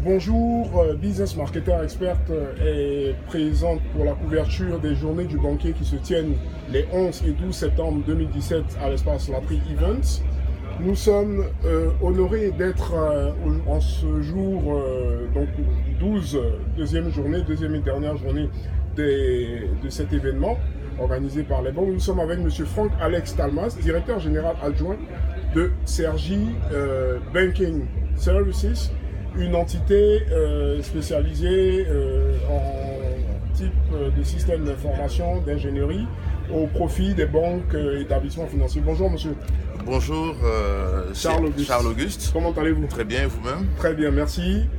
Bonjour, Business Marketer Expert est présente pour la couverture des journées du banquier qui se tiennent les 11 et 12 septembre 2017 à l'espace Latry Events. Nous sommes honorés d'être en ce jour, donc 12, deuxième et dernière journée de cet événement organisé par les banques. Nous sommes avec M. Franck Alex Talmas, directeur général adjoint de Sergi Banking Services, une entité spécialisée en type de système d'information, d'ingénierie au profit des banques et établissements financiers. Bonjour monsieur. Bonjour Charles Auguste. Comment allez-vous? Très bien, et vous-même? Très bien, merci.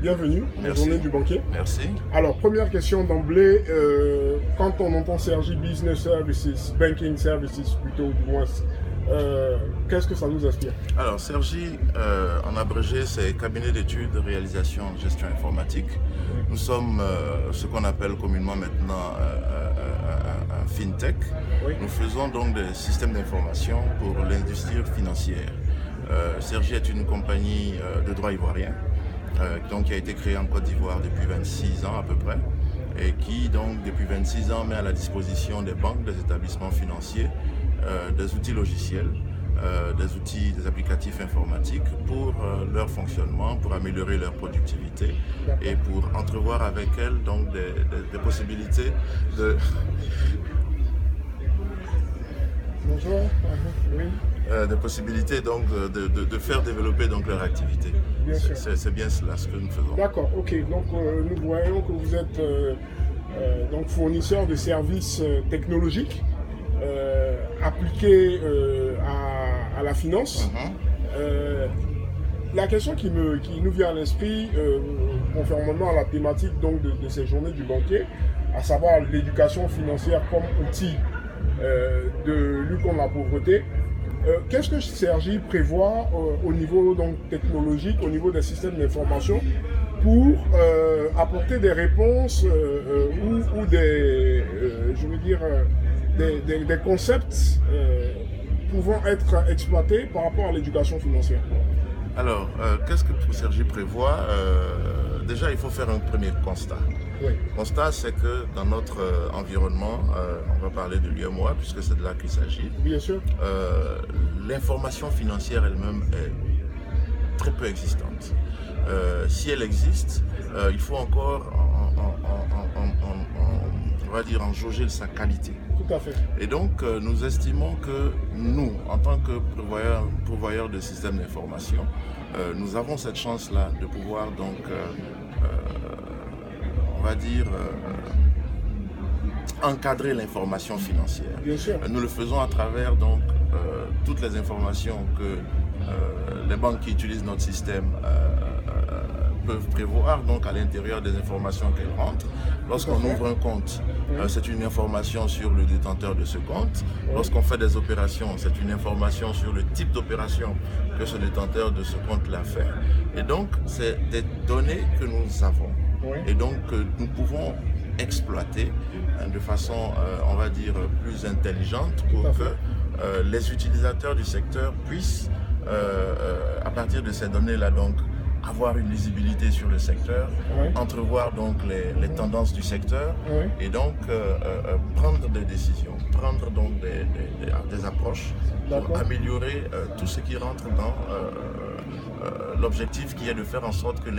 Bienvenue à la journée du banquier. Merci. Alors, première question d'emblée, quand on entend Sergi Business Services, Banking Services plutôt du moins, qu'est-ce que ça nous inspire? Alors, Sergi, en abrégé, c'est cabinet d'études, de réalisation, gestion informatique. Nous sommes ce qu'on appelle communément maintenant un fintech. Oui. Nous faisons donc des systèmes d'information pour l'industrie financière. Sergi est une compagnie de droit ivoirien, donc qui a été créée en Côte d'Ivoire depuis 26 ans à peu près, et qui donc depuis 26 ans met à la disposition des banques, des établissements financiers, des outils logiciels, des applicatifs informatiques pour leur fonctionnement, pour améliorer leur productivité et pour entrevoir avec elles donc des possibilités de... Bonjour. Oui. Des possibilités donc de faire développer donc leur activité. C'est bien cela ce que nous faisons. D'accord, ok. Donc nous voyons que vous êtes donc fournisseur de services technologiques appliqués à la finance. La question qui nous vient à l'esprit, conformément à la thématique donc, de ces journées du banquier, à savoir l'éducation financière comme outil de lutte contre la pauvreté, qu'est-ce que Sergi prévoit au niveau donc, technologique, au niveau des systèmes d'information pour apporter des réponses ou des, je veux dire, des concepts pouvant être exploités par rapport à l'éducation financière? Alors, qu'est-ce que Sergi prévoit? Déjà, il faut faire un premier constat. Oui. Le constat, c'est que dans notre environnement, on va parler de l'UEMOA, puisque c'est de là qu'il s'agit. Bien sûr. L'information financière elle-même est très peu existante. Si elle existe, il faut encore, on va dire, en jauger sa qualité. Tout à fait. Et donc, nous estimons que nous, en tant que pourvoyeurs de systèmes d'information, nous avons cette chance-là de pouvoir donc, on va dire, encadrer l'information financière. Bien sûr. Nous le faisons à travers donc toutes les informations que les banques qui utilisent notre système peuvent prévoir donc à l'intérieur des informations qu'elles rentrent. Lorsqu'on ouvre un compte, c'est une information sur le détenteur de ce compte. Lorsqu'on fait des opérations, c'est une information sur le type d'opération que ce détenteur de ce compte-là fait. Et donc, c'est des données que nous avons. Et donc, nous pouvons exploiter de façon, on va dire, plus intelligente pour que les utilisateurs du secteur puissent, à partir de ces données-là, donc, avoir une lisibilité sur le secteur, entrevoir donc les tendances du secteur et donc prendre des décisions, prendre donc des approches pour améliorer tout ce qui rentre dans l'objectif qui est de faire en sorte que